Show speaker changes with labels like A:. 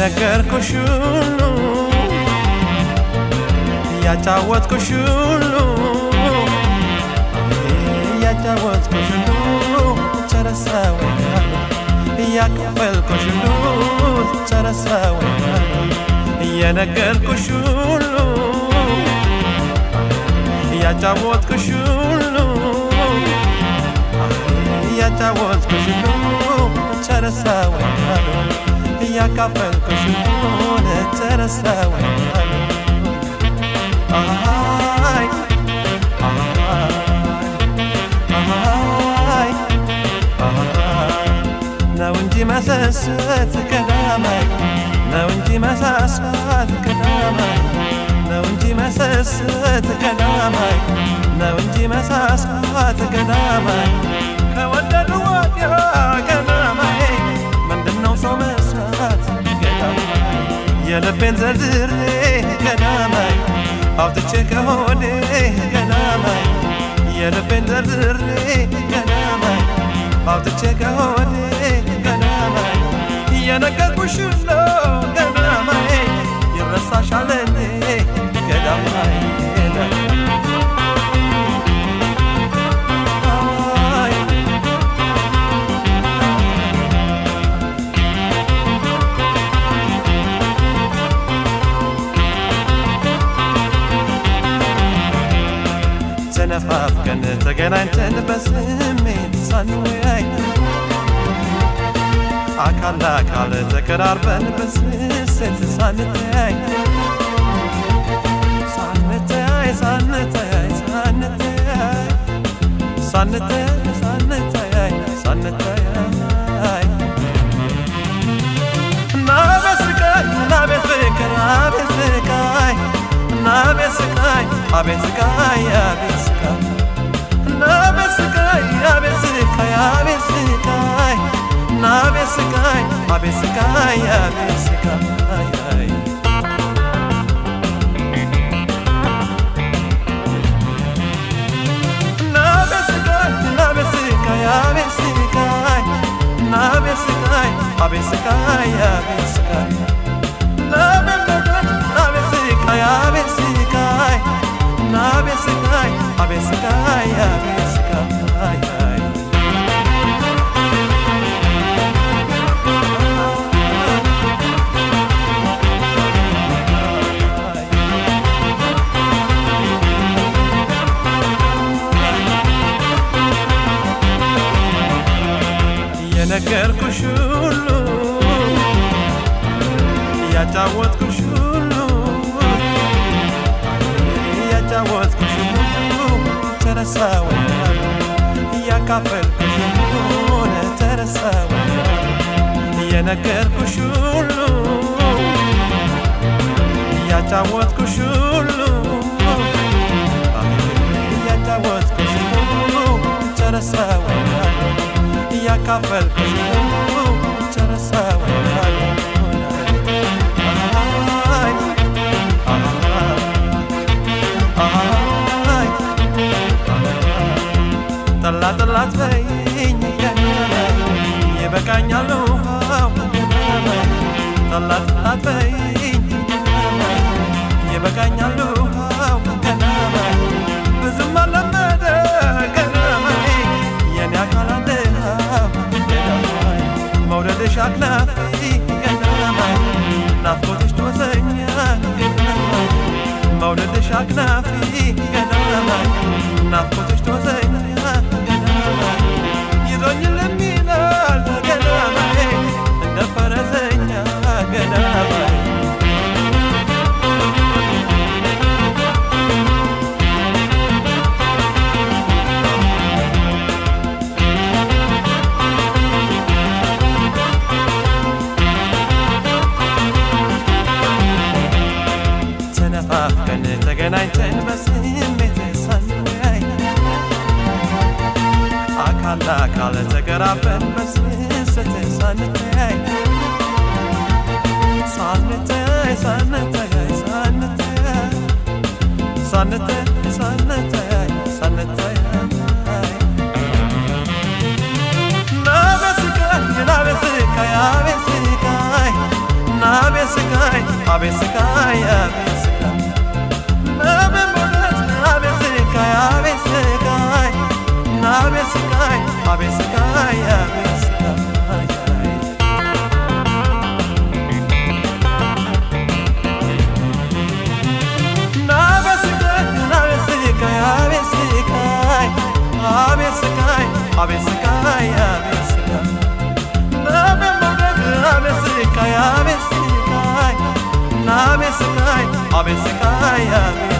A: የነገርኩሽ ሁሉ ያጫወትኩሽ ሁሉ ያጫወትኩሽ ሁሉ ጨረሰው ያካፈልኩሽ ሁሉ ጨረሰው የነገርኩሽ ሁሉ ያጫወትኩሽ ሁሉ ያጫወትኩሽ ሁሉ ጨረሰው ያካፈልኩሽ ሁሉ ጨረሰው አይ ነው እንጂ መሰሰት ቀዳማይ ነው እንጂ መሳሳት ቀዳማይ ነው እንጂ መሰሰት ቀዳማይ ነው እንጂ መሳሳት ቀዳማይ ከወደዱ ወዲያ ቀዳማይ ምንድነው ሰው መስራት ቀዳማይ የልቤን ዘርዝሬ ቀዳማይ አውጥቼ ከሆዴ ቀዳማይ የልቤን ዘርዝሬ ቀዳማይ አውጥቼ ከሆዴ ቀዳማይ የነገርኩሽ ሁሉ ቀዳማይ ይረሳሻል እንዴ ቀዳማይ ተነፋፍቀን ተገናኝተን በስሜት ሳንወያይ አካል ለአካል ተቀራርበን በስስት ሳንተያይ ሳንተያይ ሳንተያይ ሳንተያይ ሳንተያይ ሳንተያይ ሳንተያይ ናቤት ስቃይ ናቤት ፍቅር አቤት ስቃይ ናቤት ስቃይ አቤት ስቃይ አቤት ስቃይ ናቤት ስቃይ አቤት ስቃይ አቤት ስቃይ ናቤት ስቃይ አቤት ስቃይ አቤት ስቃይ ናቤት ስቃይ ናቤት ስቃይ አቤት ስቃይ ናቤት ስቃይ አቤት ስቃይ አቤት ስቃይ ናቤት ስቃይ አቤት ስቃይ ናቤት ስቃይ አቤት ስቃይ አቤት ስቃይ የነገርኩሽ ሁሉ ያጫወትኩሽ ሁሉ ያጫወትኩሽ ሁሉ ተረሳው ያካፈልኩሽ ሁሉ ተረሳው የነገርኩሽ ሁሉ ያጫወትኩሽ ሁሉ ያጫወትኩሽ ሁሉ ተረሳው ያካፈልኩሽ ሁሉ ጨረሰው ጠላት ጠላት በይኝ ይበቃኛል ጠላት ጠላት በይኝ ይበቃኛል ብዙም አለመደ ገናማይ የኔ አካል አለ መውደድሽ አክናፊ ገናማይ ናፍቆትሽ ትወሰኛል ገናማይ መውደድሽ አክናፊ ገናማይ ናፍቆትሽ ትወሰኛል ገናማይ ይዞኝ ለሚላል ገናማይ እንደ ፈረሰኛ ገናማይ ተነፋፍቀን ተገናኝተን በስሜት ሳንወያይ አካል ለአካል ተቀራርበን በስስት ሳንተያይ ሳንተያይ ሳንተያይ ሳንተያይ ሳንተያይ ሳንተያይ ናቤት ስቃይ ናቤት ስቃይ አቤት ስቃይ ናቤት አቤት ስቃይ አቤት ስቃይ በመሞላት አቤት ስቃይ አቤት ስቃይ አቤት ስቃይ አቤት ስቃይ አቤት ስቃይ Abe Sakai, Abe Sakai, Abe Mogat, Abe Sakai, Abe Sakai, Abe Sakai, Abe Sakai, Abe